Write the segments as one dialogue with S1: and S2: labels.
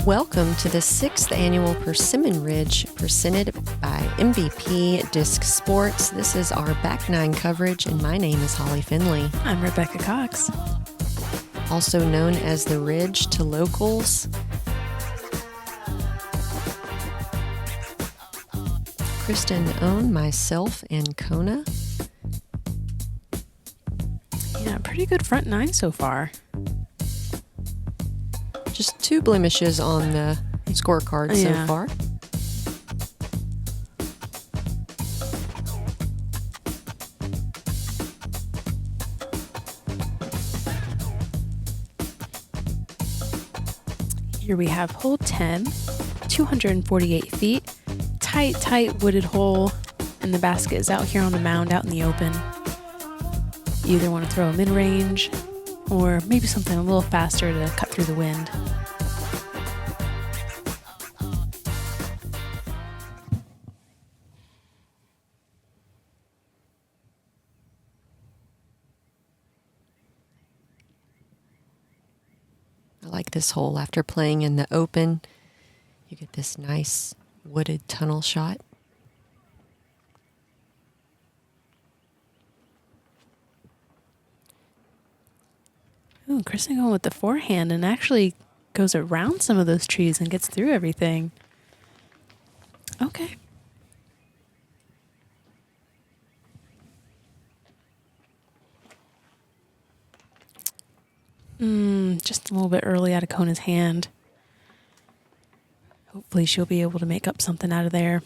S1: Welcome to the 6th annual Persimmon Ridge presented by MVP Disc Sports. This is our back nine coverage, and my name is Holly Finley.
S2: I'm Rebecca Cox.
S1: Also known as the Ridge to locals. Kristen Owen, myself, and Kona.
S2: Yeah, pretty good front nine so far.
S1: Just 2 blemishes on the scorecard so far.
S2: Here we have hole 10, 248 feet. Tight wooded hole, and the basket is out here on the mound out in the open. You either want to throw a mid-range or maybe something a little faster to cut through the wind.
S1: I like this hole. After playing in the open, you get this nice wooded tunnel shot.
S2: Ooh, Kristen going with the forehand and actually goes around some of those trees and gets through everything. Okay. Just a little bit early out of Kona's hand. Hopefully she'll be able to make up something out of there.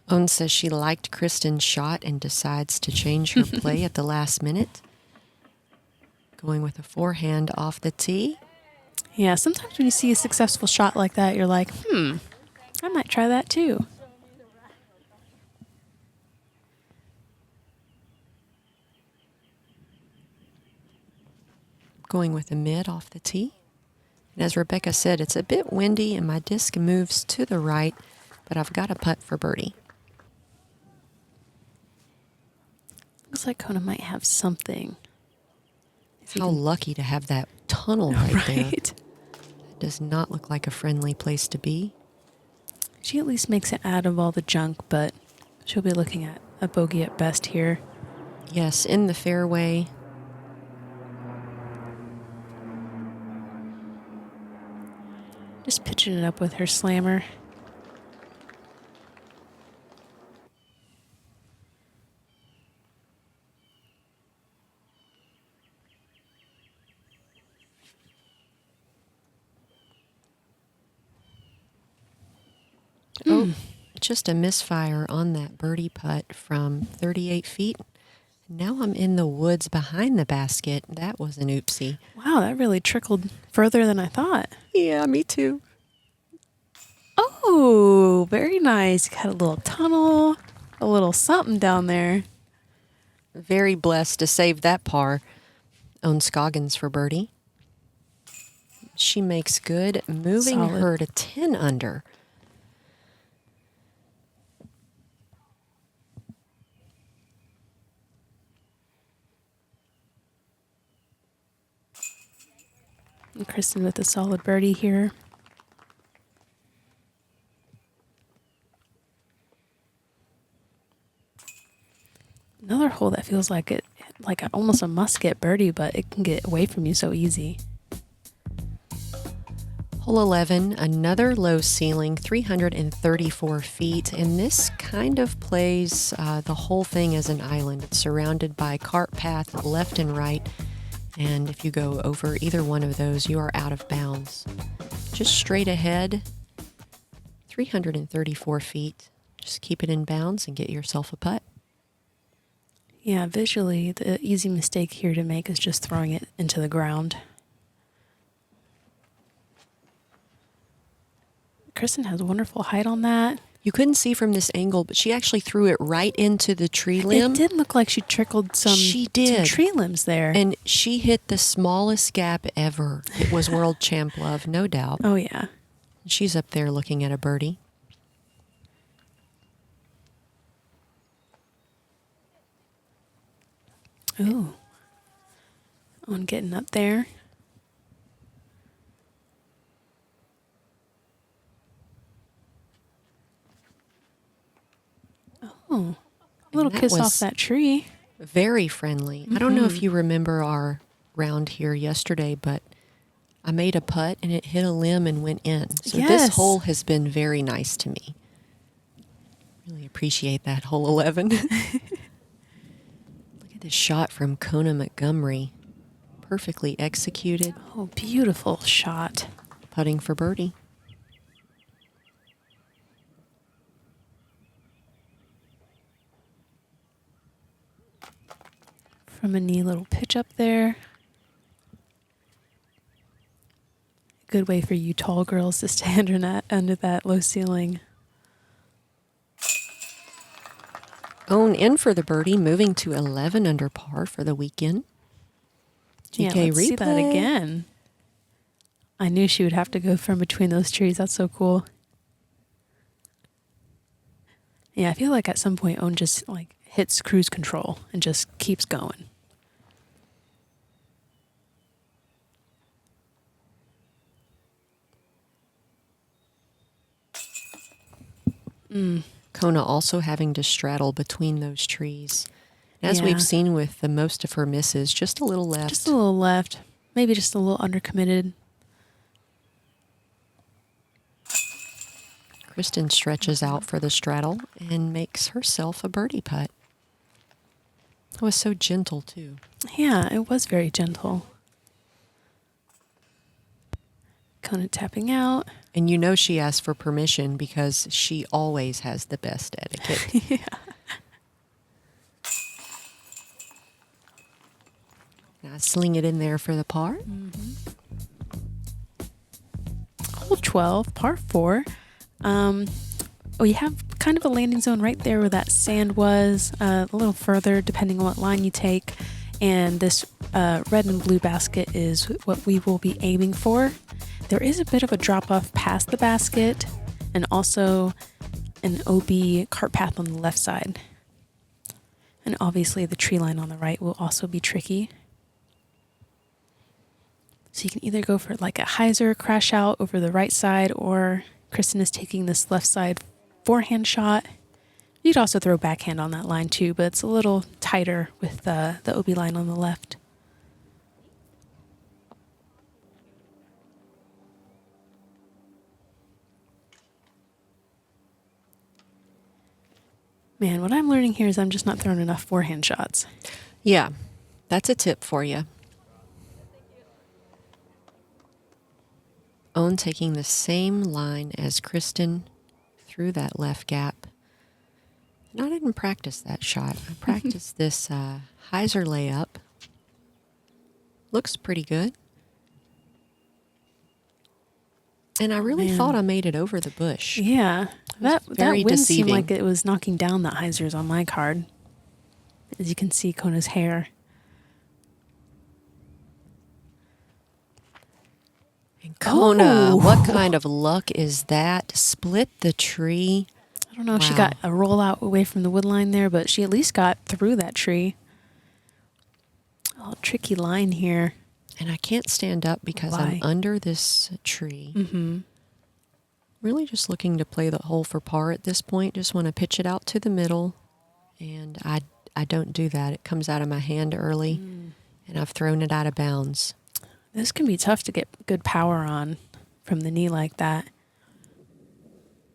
S1: Owen says she liked Kristen's shot and decides to change her play at the last minute. Going with a forehand off the tee.
S2: Yeah, sometimes when you see a successful shot like that, you're like, I might try that too.
S1: Going with a mid off the tee. And as Rebecca said, it's a bit windy and my disc moves to the right, but I've got a putt for birdie.
S2: Looks like Kona might have something.
S1: How lucky to have that tunnel right there.
S2: Right.
S1: It does not look like a friendly place to be.
S2: She at least makes it out of all the junk, but she'll be looking at a bogey at best here.
S1: Yes, in the fairway.
S2: Just pitching it up with her slammer.
S1: Oh, just a misfire on that birdie putt from 38 feet. Now I'm in the woods behind the basket. That was an oopsie.
S2: Wow, that really trickled further than I thought.
S1: Yeah, me too.
S2: Oh, very nice. Got a little tunnel, a little something down there.
S1: Very blessed to save that par. On Scoggins for birdie. She makes good, moving
S2: Solid.
S1: her to 10 under.
S2: And Kristen with a solid birdie here. Another hole that feels like almost a must-get birdie, but it can get away from you so easy.
S1: Hole 11, another low ceiling, 334 feet, and this kind of plays the whole thing as an island. It's surrounded by cart path left and right, and if you go over either one of those, you are out of bounds. Just straight ahead, 334 feet. Just keep it in bounds and get yourself a putt.
S2: Yeah, visually, the easy mistake here to make is just throwing it into the ground. Kristen has wonderful height on that.
S1: You couldn't see from this angle, but she actually threw it right into the tree limb.
S2: It did look like she trickled some tree limbs there.
S1: And she hit the smallest gap ever. It was world champ love, no doubt.
S2: Oh, yeah.
S1: She's up there looking at a birdie.
S2: Ooh. On getting up there. Oh, a
S1: And
S2: little
S1: that
S2: kiss off
S1: was
S2: that tree.
S1: very friendly. I don't know if you remember our round here yesterday, but I made a putt and it hit a limb and went in. So this
S2: Yes.
S1: hole has been very nice to me. Really appreciate that hole 11. Look at this shot from Kona Montgomery. Perfectly executed.
S2: Oh, beautiful shot.
S1: Putting for birdie.
S2: From a neat little pitch up there. Good way for you tall girls to stand under that low ceiling.
S1: Own in for the birdie, moving to 11 under par for the weekend.
S2: Yeah,
S1: GK
S2: let's
S1: replay.
S2: see that again. I knew she would have to go from between those trees. That's so cool. Yeah, I feel like at some point Own just like hits cruise control and just keeps going.
S1: Kona also having to straddle between those trees. As
S2: Yeah.
S1: we've seen with the most of her misses, just a little left.
S2: Just a little left. Maybe just a little undercommitted.
S1: Kristen stretches out for the straddle and makes herself a birdie putt. It was so gentle, too.
S2: Yeah, it was very gentle. Kona tapping out.
S1: And you know she asked for permission because she always has the best etiquette.
S2: Yeah.
S1: Now sling it in there for the par.
S2: Hole 12, par 4. We have kind of a landing zone right there where that sand was, a little further depending on what line you take. And this red and blue basket is what we will be aiming for. There is a bit of a drop off past the basket and also an OB cart path on the left side. And obviously the tree line on the right will also be tricky. So you can either go for like a hyzer crash out over the right side, or Kristen is taking this left side forehand shot. You could also throw backhand on that line too, but it's a little tighter with the OB line on the left. Man, what I'm learning here is I'm just not throwing enough forehand shots.
S1: Yeah, that's a tip for you. Owen taking the same line as Kristen through that left gap. And I didn't practice that shot. I practiced this hyzer layup. Looks pretty good. And I really thought I made it over the bush.
S2: Yeah, that
S1: very
S2: wind seemed
S1: deceiving.
S2: like it was knocking down the hyzers on my card. As you can see, Kona's hair.
S1: And Kona,
S2: Oh.
S1: what kind of luck is that? Split the tree.
S2: I don't know if she
S1: Wow.
S2: got a rollout away from the wood line there, but she at least got through that tree. Oh, tricky line here.
S1: And I can't stand up because
S2: Why?
S1: I'm under this tree.
S2: Mm-hmm.
S1: Really just looking to play the hole for par at this point. Just want to pitch it out to the middle. And I don't do that. It comes out of my hand early. And I've thrown it out of bounds.
S2: This can be tough to get good power on from the knee like that.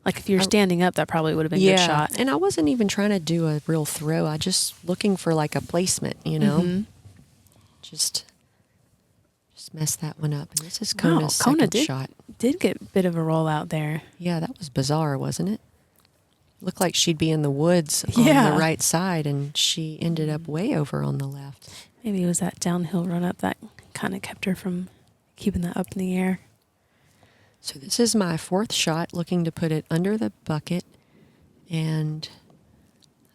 S2: Like if you're standing up, that probably would have been a good shot.
S1: And I wasn't even trying to do a real throw. I just looking for like a placement, you know.
S2: Mm-hmm.
S1: Just messed that one up. And this is
S2: Wow,
S1: Kona's
S2: Kona
S1: second
S2: did
S1: shot.
S2: did get a bit of a rollout there.
S1: Yeah, that was bizarre, wasn't it? Looked like she'd be in the woods on
S2: Yeah.
S1: the right side, and she ended up way over on the left.
S2: Maybe it was that downhill run up that kind of kept her from keeping that up in the air.
S1: So this is my fourth shot, looking to put it under the bucket. And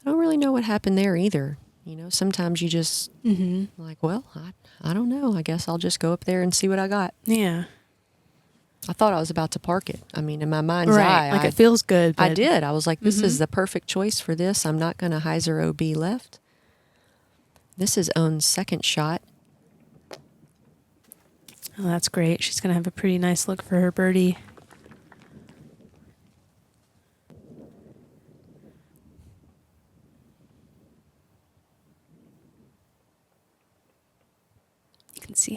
S1: I don't really know what happened there either. You know, sometimes you just like, well, I don't know. I guess I'll just go up there and see what I got.
S2: Yeah.
S1: I thought I was about to park it. I mean, in my mind's
S2: Right.
S1: eye,
S2: Like it feels good.
S1: I
S2: but-
S1: did. I was like, this is the perfect choice for this. I'm not going to hyzer OB left. This is Owen's second shot.
S2: Oh, that's great. She's going to have a pretty nice look for her birdie.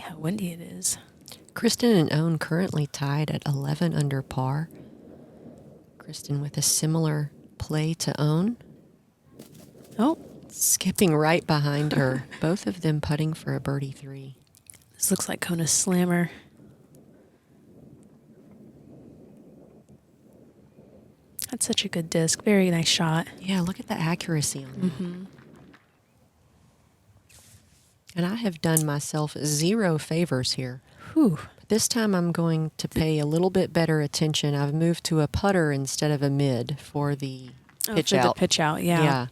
S2: how windy it is.
S1: Kristen and Owen currently tied at 11 under par. Kristen with a similar play to Owen.
S2: Oh,
S1: Skipping right behind her. Both of them putting for a birdie 3.
S2: this looks like Kona's slammer. That's such a good disc. Very nice shot.
S1: Yeah, look at the accuracy on that.
S2: Mm-hmm.
S1: And I have done myself 0 favors here.
S2: Whew.
S1: But this time I'm going to pay a little bit better attention. I've moved to a putter instead of a mid for the pitch
S2: for
S1: out.
S2: the pitch out, yeah.
S1: Yeah.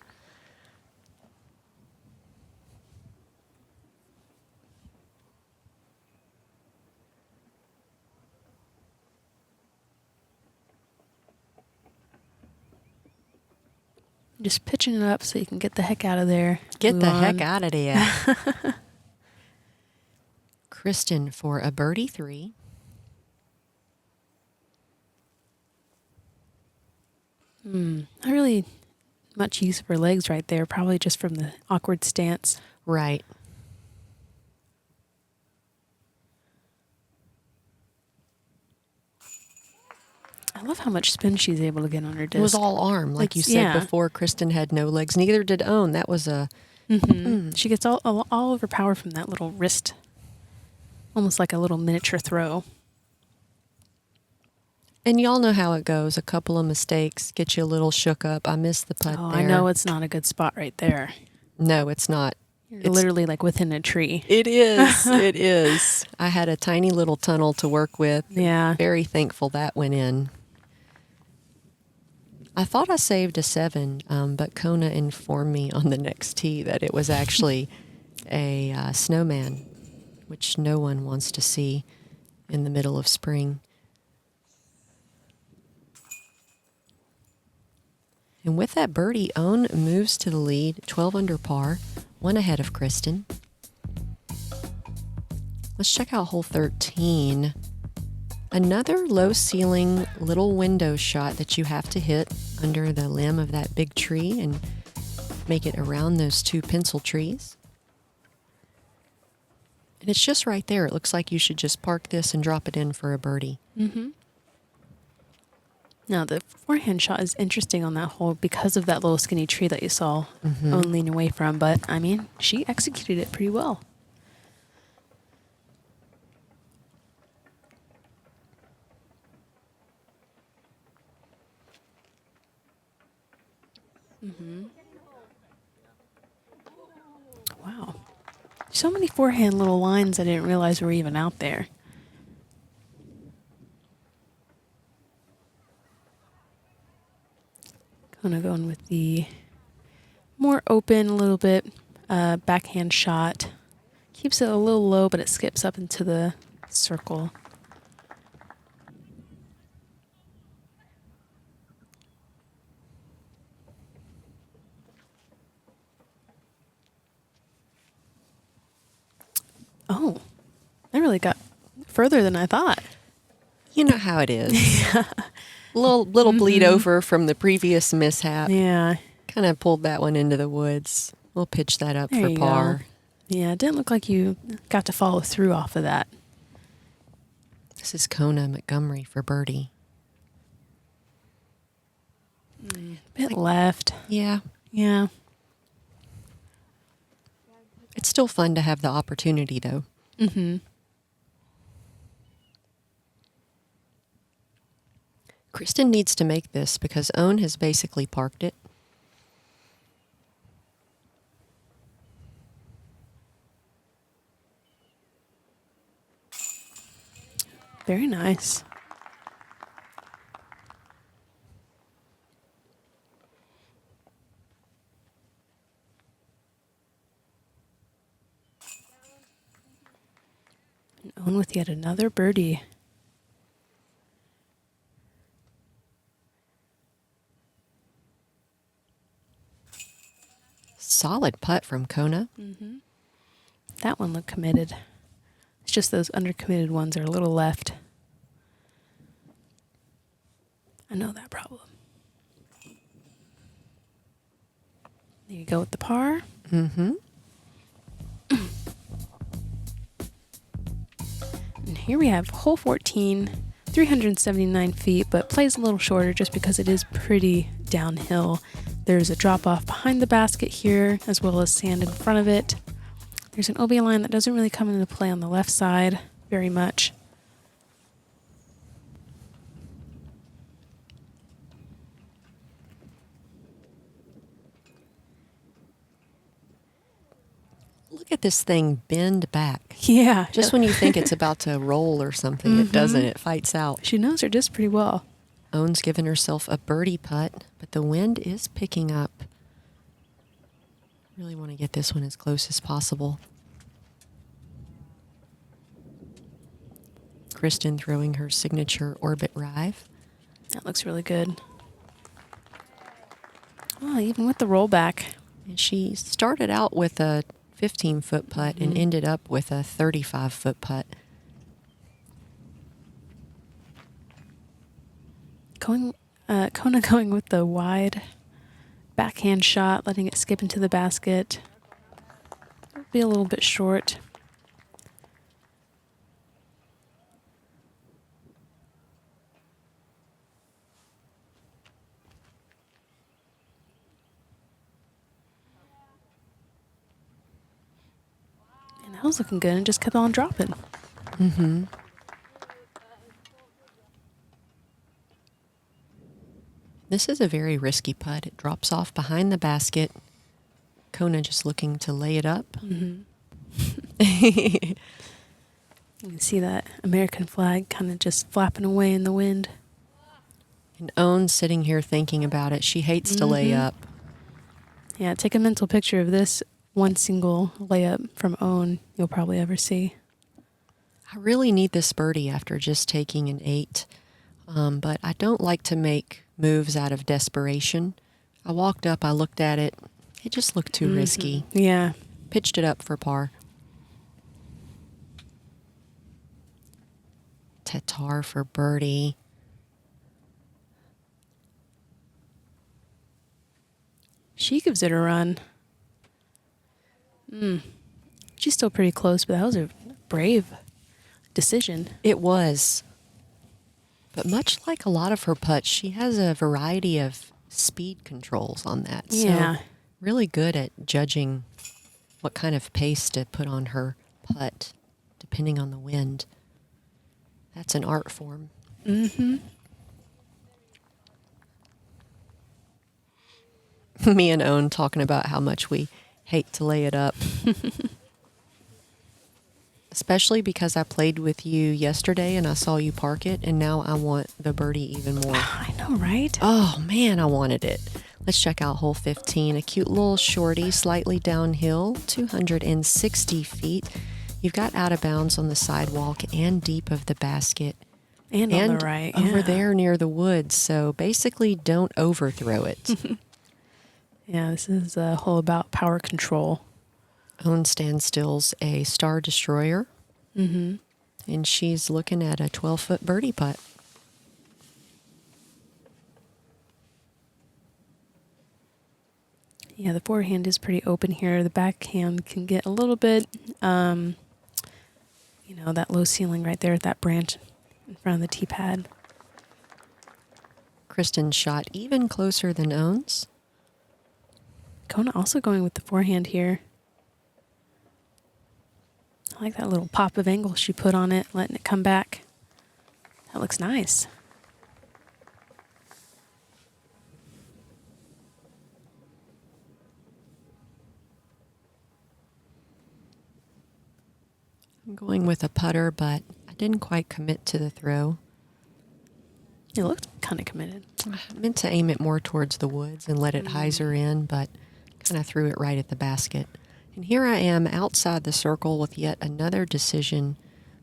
S2: Just pitching it up so you can get the heck out of there.
S1: Get
S2: Move
S1: the
S2: on.
S1: heck out of there. Kristen for a birdie 3.
S2: Not really much use of her legs right there, probably just from the awkward stance.
S1: Right.
S2: I love how much spin she's able to get on her disc.
S1: It was all arm, like you
S2: It's-
S1: said
S2: yeah.
S1: before. Kristen had no legs. Neither did Owen. That was a...
S2: She gets all of her power from that little wrist. Almost like a little miniature throw.
S1: And y'all know how it goes. A couple of mistakes get you a little shook up. I missed the putt
S2: Oh,
S1: there.
S2: I know it's not a good spot right there.
S1: No, it's not.
S2: You're
S1: It's-
S2: literally like within a tree.
S1: It is. It is. I had a tiny little tunnel to work with.
S2: Yeah.
S1: Very thankful that went in. I thought I saved a 7, but Kona informed me on the next tee that it was actually a snowman, which no one wants to see in the middle of spring. And with that birdie, Owen moves to the lead, 12 under par, 1 ahead of Kristen. Let's check out hole 13. Another low ceiling little window shot that you have to hit under the limb of that big tree and make it around those 2 pencil trees. And it's just right there. It looks like you should just park this and drop it in for a birdie.
S2: Mm-hmm. Now, the forehand shot is interesting on that hole because of that little skinny tree that you saw Owen lean away from. But, I mean, she executed it pretty well. Wow. So many forehand little lines I didn't realize were even out there. Kona going with the more open, a little bit backhand shot. Keeps it a little low, but it skips up into the circle. Oh, I really got further than I thought.
S1: You know how it is. Little bleed over from the previous mishap.
S2: Yeah.
S1: Kind of pulled that one into the woods. We'll pitch that up
S2: There
S1: for
S2: you
S1: par.
S2: go. Yeah, it didn't look like you got to follow through off of that.
S1: This is Kona Montgomery for birdie.
S2: Bit left.
S1: Yeah.
S2: Yeah.
S1: It's still fun to have the opportunity, though.
S2: Mm-hmm.
S1: Kristen needs to make this because Owen has basically parked it.
S2: Very nice. And Owen with yet another birdie.
S1: Solid putt from Kona.
S2: That one looked committed. It's just those undercommitted ones are a little left. I know that problem. There you go with the par.
S1: Mm-hmm.
S2: And here we have hole 14, 379 feet, but plays a little shorter just because it is pretty downhill. There's a drop off behind the basket here, as well as sand in front of it. There's an OB line that doesn't really come into play on the left side very much.
S1: Look at this thing bend back.
S2: Yeah.
S1: Just when you think it's about to roll or something, it doesn't. It fights out.
S2: She knows her disc pretty well.
S1: Owen's given herself a birdie putt, but the wind is picking up. Really want to get this one as close as possible. Kristen throwing her signature orbit rive.
S2: That looks really good. Oh, even with the rollback.
S1: And she started out with a 15-foot putt and ended up with a 35-foot putt.
S2: Kona going with the wide backhand shot, letting it skip into the basket. Be a little bit short. And that was looking good and just kept on dropping.
S1: Mm-hmm. This is a very risky putt. It drops off behind the basket. Kona just looking to lay it up.
S2: You can see that American flag kind of just flapping away in the wind.
S1: And Owen sitting here thinking about it. She hates to lay up.
S2: Yeah, take a mental picture of this one single layup from Owen you'll probably ever see.
S1: I really need this birdie after just taking an 8. But I don't like to make moves out of desperation. I walked up, I looked at it. It just looked too risky.
S2: Yeah.
S1: Pitched it up for par. Tattar for birdie.
S2: She gives it a run. She's still pretty close, but that was a brave decision.
S1: It was. But much like a lot of her putts, she has a variety of speed controls on that.
S2: Yeah.
S1: So really good at judging what kind of pace to put on her putt, depending on the wind. That's an art form.
S2: Mm-hmm.
S1: Me and Owen talking about how much we hate to lay it up. Especially because I played with you yesterday and I saw you park it, and now I want the birdie even more.
S2: I know, right?
S1: Oh, man, I wanted it. Let's check out hole 15. A cute little shorty, slightly downhill, 260 feet. You've got out of bounds on the sidewalk and deep of the basket.
S2: And on the right.
S1: Over there near the woods. So basically, don't overthrow it.
S2: Yeah, this is a hole about power control.
S1: Owen Standstill's a Star Destroyer. And she's looking at a 12-foot birdie putt.
S2: Yeah, the forehand is pretty open here. The backhand can get a little bit, that low ceiling right there at that branch in front of the tee pad.
S1: Kristen's shot even closer than Owen's.
S2: Kona also going with the forehand here. I like that little pop of angle she put on it, letting it come back. That looks nice.
S1: I'm going with a putter, but I didn't quite commit to the throw.
S2: It looked kind of committed.
S1: I meant to aim it more towards the woods and let it hyzer in, but kind of threw it right at the basket. And here I am outside the circle with yet another decision.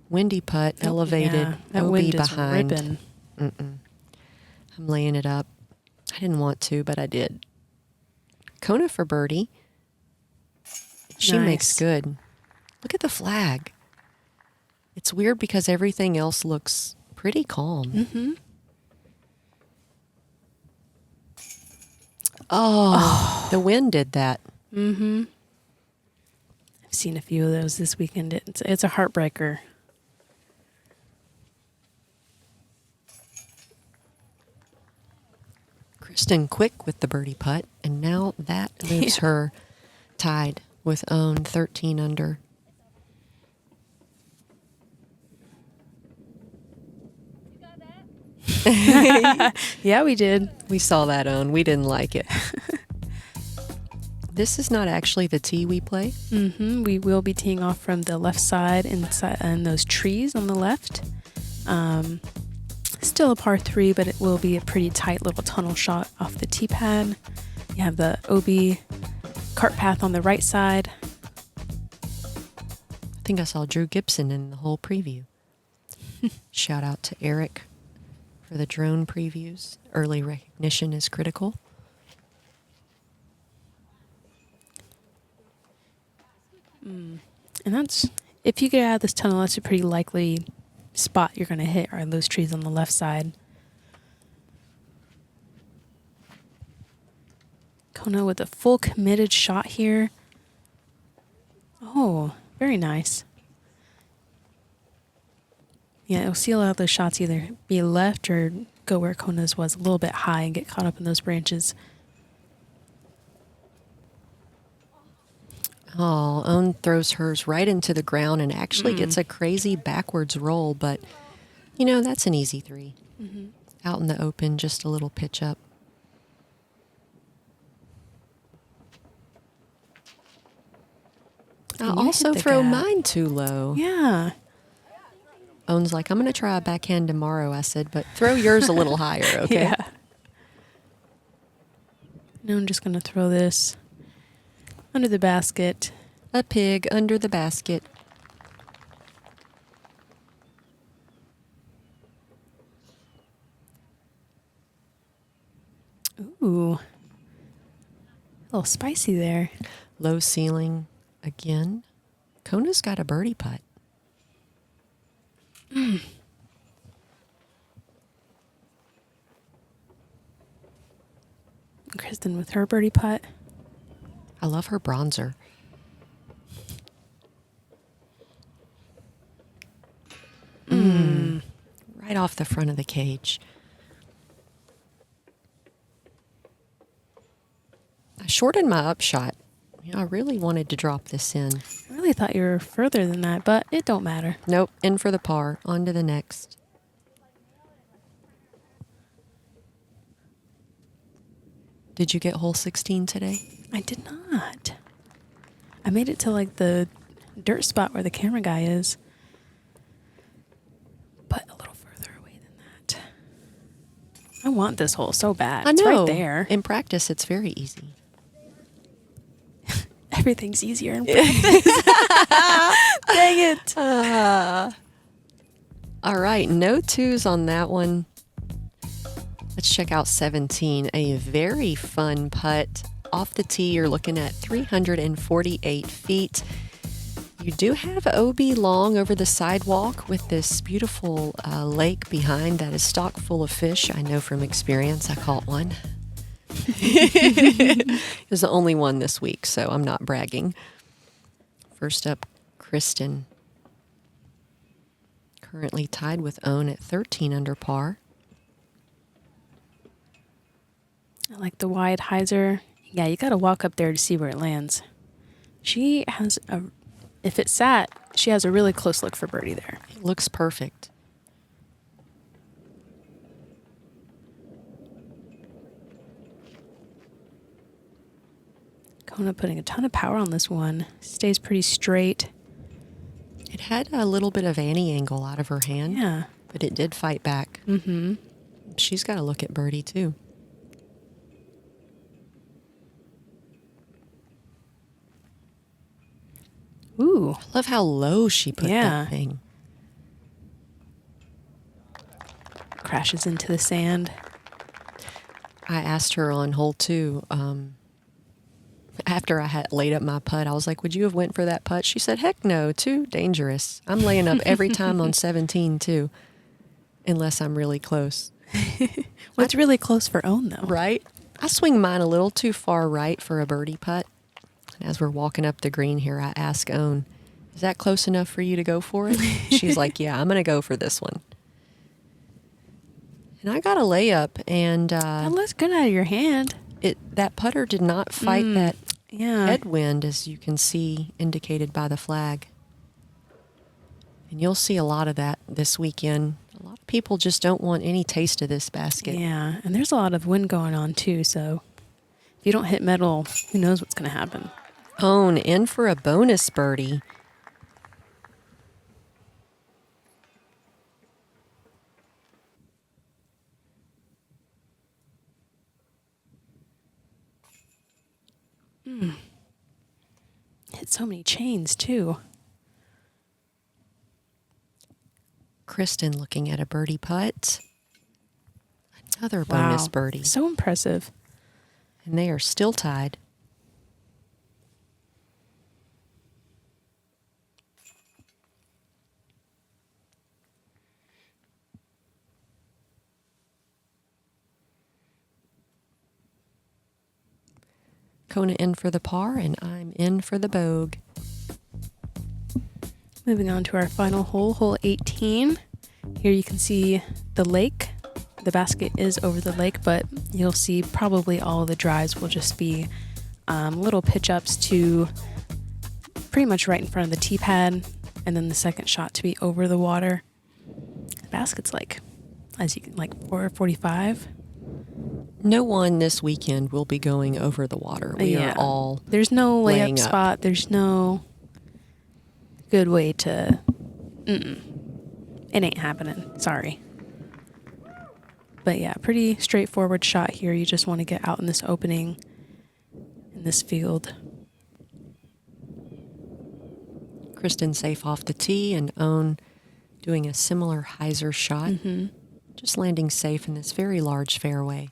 S1: Windy putt, elevated,
S2: that
S1: OB
S2: wind
S1: behind.
S2: is ripping.
S1: I'm laying it up. I didn't want to, but I did. Kona for birdie. She makes good. Look at the flag. It's weird because everything else looks pretty calm. Oh, the wind did that.
S2: I've seen a few of those this weekend. It's a heartbreaker.
S1: Kristen quick with the birdie putt, and now that moves her tied with Own 13 under.
S2: Yeah, we did.
S1: We saw that, Own. We didn't like it. This is not actually the tee we play.
S2: We will be teeing off from the left side and those trees on the left. Still a par 3, but it will be a pretty tight little tunnel shot off the tee pad. You have the OB cart path on the right side.
S1: I think I saw Drew Gibson in the whole preview. Shout out to Eric for the drone previews. Early recognition is critical.
S2: And that's, if you get out of this tunnel, that's a pretty likely spot you're going to hit, are those trees on the left side. Kona with a full committed shot here. Oh, very nice. Yeah, you'll see a lot of those shots either be left or go where Kona's was, a little bit high, and get caught up in those branches.
S1: Oh, Own throws hers right into the ground and actually gets a crazy backwards roll, but, you know, that's an easy 3. Out in the open, just a little pitch up. I'll also throw mine too low.
S2: Yeah.
S1: Own's like, I'm going to try a backhand tomorrow, I said, but throw yours a little higher, okay?
S2: Yeah. Now I'm just going to throw this under the basket.
S1: A pig under the basket.
S2: Ooh. A little spicy there.
S1: Low ceiling again. Kona's got a birdie putt.
S2: Kristen with her birdie putt.
S1: I love her bronzer. Right off the front of the cage. I shortened my upshot. You know, I really wanted to drop this in.
S2: I really thought you were further than that, but it don't matter.
S1: Nope, in for the par. On to the next. Did you get hole 16 today?
S2: I did not. I made it to like the dirt spot where the camera guy is, but a little further away than that. I want this hole so bad.
S1: I know.
S2: It's right there.
S1: In practice, it's very easy.
S2: Everything's easier in practice. Dang it.
S1: All right, no 2s on that one. Let's check out 17. A very fun putt. Off the tee, you're looking at 348 feet. You do have OB long over the sidewalk with this beautiful lake behind that is stocked full of fish. I know from experience. I caught one. It was the only one this week, so I'm not bragging. First up, Kristen. Currently tied with Own at 13 under par.
S2: I like the wide hyzer. Yeah, you got to walk up there to see where it lands. She has a, if it sat, she has a really close look for birdie there.
S1: It looks perfect.
S2: Kona putting a ton of power on this one. Stays pretty straight.
S1: It had a little bit of Annie angle out of her hand.
S2: Yeah.
S1: But it did fight back. She's got to look at birdie too.
S2: Ooh.
S1: I love how low she put that thing.
S2: Crashes into the sand.
S1: I asked her on hole 2, after I had laid up my putt, I was like, would you have went for that putt? She said, heck no, too dangerous. I'm laying up every time on 17 too, unless I'm really close.
S2: Well, it's really close for Own though.
S1: Right? I swing mine a little too far right for a birdie putt. And as we're walking up the green here, I ask Own, is that close enough for you to go for it? She's like, yeah, I'm going to go for this one. And I got a layup, and
S2: That looks good out of your hand.
S1: that putter did not fight that
S2: Yeah.
S1: headwind, as you can see indicated by the flag. And you'll see a lot of that this weekend. A lot of people just don't want any taste of this basket.
S2: Yeah, and there's a lot of wind going on too, so if you don't hit metal, who knows what's going to happen.
S1: Own in for a bonus birdie.
S2: Hit so many chains too.
S1: Kristen looking at a birdie putt. Another bonus birdie.
S2: So impressive.
S1: And they are still tied. Kona in for the par, and I'm in for the bogue.
S2: Moving on to our final hole, hole 18. Here you can see the lake. The basket is over the lake, but you'll see probably all of the drives will just be little pitch ups to pretty much right in front of the tee pad, and then the second shot to be over the water. The basket's like 445.
S1: No one this weekend will be going over the water. We are all
S2: There's no
S1: laying
S2: layup
S1: up.
S2: spot. There's no good way to. It ain't happening. Sorry. But yeah, pretty straightforward shot here. You just want to get out in this opening in this field.
S1: Kristen safe off the tee, and Own doing a similar hyzer shot. Just landing safe in this very large fairway.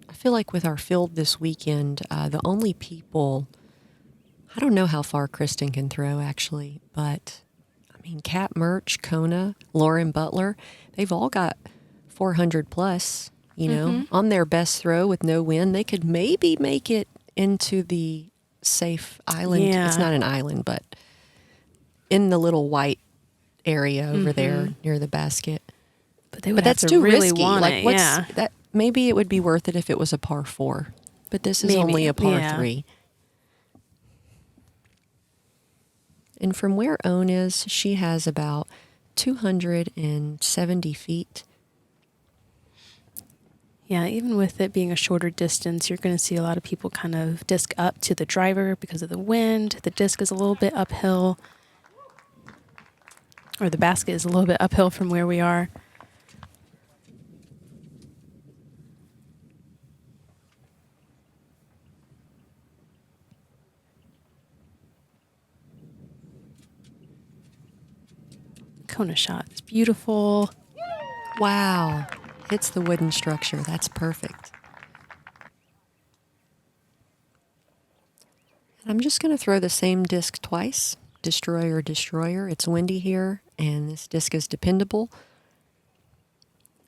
S1: I feel like with our field this weekend, the only people, I don't know how far Kristen can throw actually, but I mean, Kat Murch, Kona, Lauren Butler, they've all got 400 plus, you know, on their best throw with no wind. They could maybe make it into the safe island.
S2: Yeah.
S1: It's not an island, but in the little white area over there near the basket.
S2: But they would
S1: But
S2: have
S1: that's
S2: to
S1: too
S2: really
S1: risky.
S2: want
S1: Like,
S2: it.
S1: what's
S2: Yeah.
S1: that? Maybe it would be worth it if it was a par 4, but this is
S2: Maybe,
S1: only a par
S2: yeah.
S1: 3. And from where Own is, she has about 270 feet.
S2: Yeah, even with it being a shorter distance, you're going to see a lot of people kind of disc up to the driver because of the wind. The disc is a little bit uphill, or the basket is a little bit uphill from where we are. Kona shot is beautiful.
S1: Wow. Hits the wooden structure. That's perfect. And I'm just going to throw the same disc twice. Destroyer, destroyer. It's windy here, and this disc is dependable.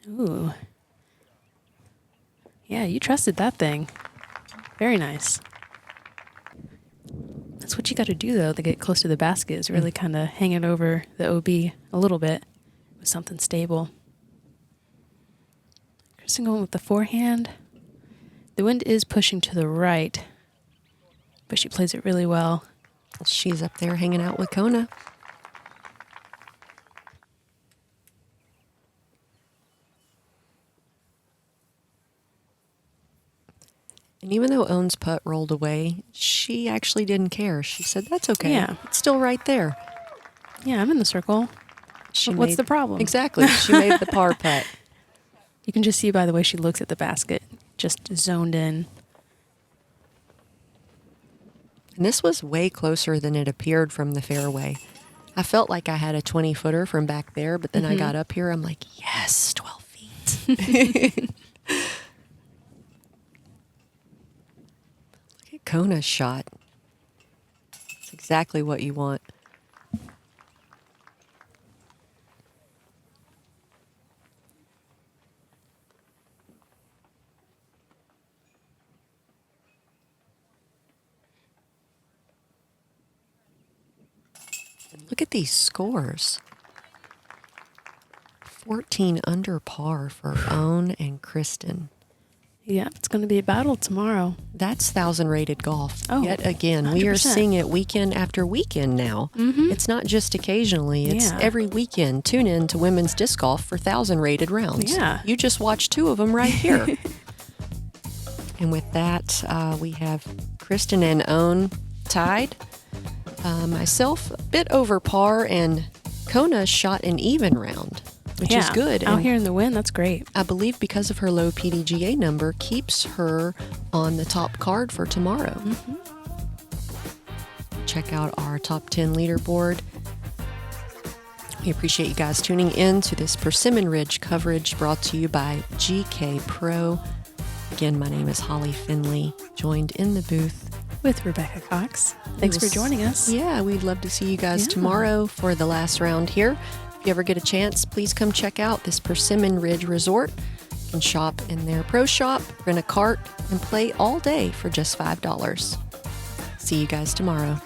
S2: Ooh. Yeah, you trusted that thing. Very nice. That's what you got to do, though, to get close to the basket, is really kind of hang it over the OB a little bit with something stable. Kristen going with the forehand. The wind is pushing to the right, but she plays it really well.
S1: She's up there hanging out with Kona. And even though Own's putt rolled away, she actually didn't care. She said, that's okay.
S2: Yeah.
S1: It's still right there.
S2: Yeah, I'm in the circle. What's the problem?
S1: Exactly. She made the par putt.
S2: You can just see by the way she looks at the basket, just zoned in.
S1: And this was way closer than it appeared from the fairway. I felt like I had a 20-footer from back there, but then I got up here, I'm like, yes, 12 feet. Look at Kona's shot. It's exactly what you want. Look at these scores. 14 under par for Owen and Kristen.
S2: Yeah, it's going to be a battle tomorrow.
S1: That's 1,000 rated golf.
S2: Oh,
S1: Yet again, we are
S2: 100%.
S1: seeing it weekend after weekend now.
S2: Mm-hmm.
S1: It's not just occasionally, it's
S2: Yeah.
S1: every weekend. Tune in to Women's Disc Golf for 1,000 rated rounds.
S2: Yeah.
S1: You just watched 2 of them right here. And with that, we have Kristen and Owen tied. Myself, a bit over par, and Kona shot an even round, which is good.
S2: Out
S1: And
S2: here in the wind, that's great.
S1: I believe because of her low PDGA number, keeps her on the top card for tomorrow.
S2: Mm-hmm.
S1: Check out our top 10 leaderboard. We appreciate you guys tuning in to this Persimmon Ridge coverage brought to you by GK Pro. Again, my name is Holly Finley, joined in the booth
S2: With Rebecca Cox. Thanks for joining us.
S1: Yeah, we'd love to see you guys
S2: Yeah.
S1: tomorrow for the last round here. If you ever get a chance, please come check out this Persimmon Ridge Resort. You can shop in their pro shop, rent a cart, and play all day for just $5. See you guys tomorrow.